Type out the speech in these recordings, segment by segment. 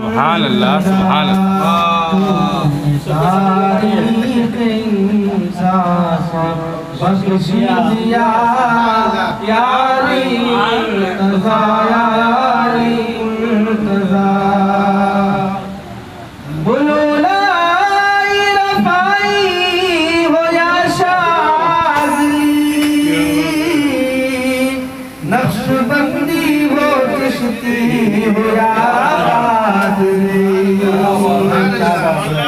سبحان اللہ سبحان اللہ تاریخ انسان بخش دیا یاری مرتضی یاری مرتضی بلولائی رفائی ہو یا شاذلی نقش بندی ہو چشتی ہو یا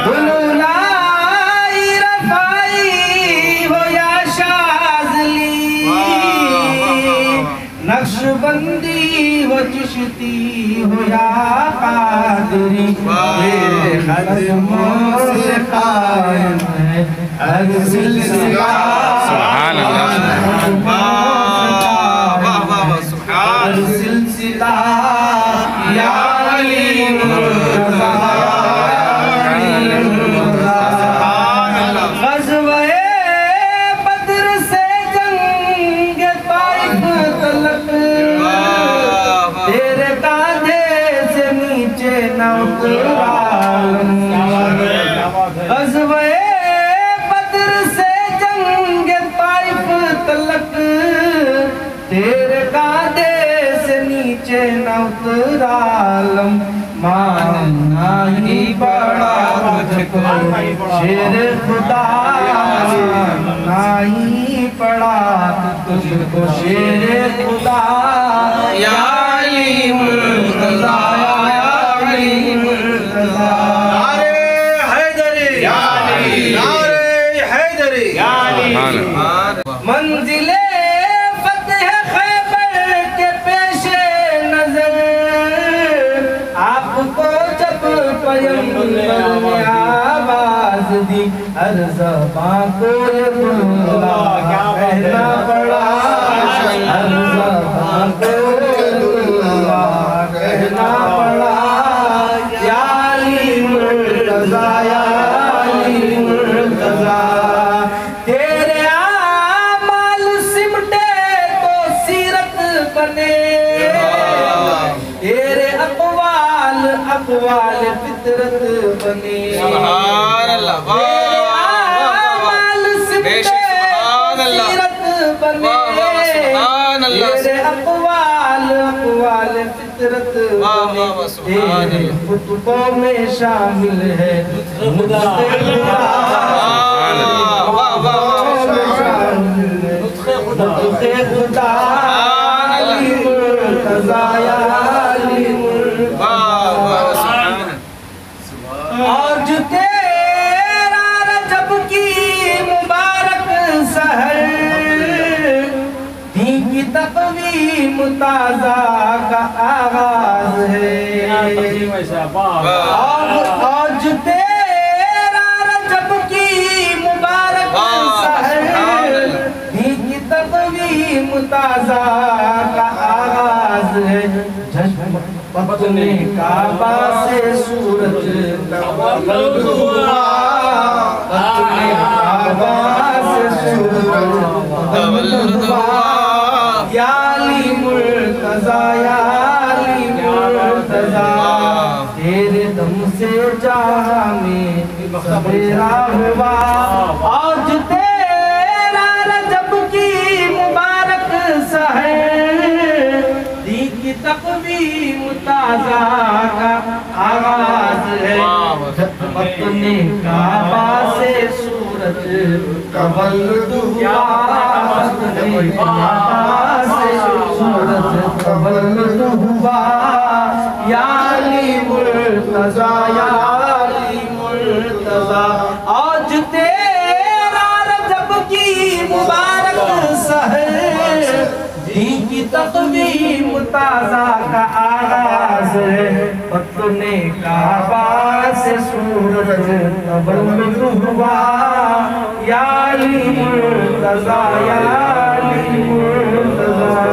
بلولائی رفائی ہو یا شاذلی نقش بندی ہو چشتی ہو یا قادری میرے قدموں سے قائم ہے ہر سلسلہ سبحان اللہ ہر سلسلہ یا علی مرتضی غزوہ بدر سے جنگ طائف تلک تیرے کاندھے سے نیچے نہ اترا غزوہ بدر سے جنگ طائف تلک تیرے کاندھے سے نیچے نہ اترا عالم ماننا ہی پڑا تجھ کو شیر خدا ماننا ہی پڑا تجھ کو شیر خدا یا علی مرتضی یا علی مرتضی نعرہ حیدری یا علی نعرہ حیدری یا علی منزل فتح خیبر کے پیش نظر آپ کو جب پیغمبر نے آواز دی ہر زبان کو اللہ کہنا پڑا ہر زبان کو اللہ کہنا پڑا یا علی مرتضی یا علی مرتضی تیرے اعمال سمٹے تو سیرت بنے تیرے اقوال فطرت بنے سبحان اللہ تیرے اعمال سمٹے سیرت بنے تیرے اقوال فطرت بنے تیرے خطبوں میں شامل ہے نطق خدا نطق خدا علی مرتضی یا علی مرتضی آج تیرا رجب کی مبارک سحر دین کی تقویم تازہ کا آغاز ہے آج تیرا رجب کی مبارک سحر دین کی تقویم تازہ کا آغاز ہے جشن بطن کعبہ سے سورج تولد ہوا بطن کعبہ سے سورج تولد ہوا یا علی مرتضی یا علی مرتضی تیرے دم سے جہاں میں سویرا ہوا آج تیرا رجب کی مبارک سحر دین کی تقویم تازہ کا آغاز ہے بطن کعبہ سے سورج تولد ہوا بطن کعبہ سے سورج تولد ہوا یا علی مرتضی یا علی مرتضی آج تیرا رجب کی مبارک سحر دین کی تقویم تازہ کا آغاز ہے بطن کعبہ سے سورج تولد ہوا یا علی مرتضی یا علی مرتضی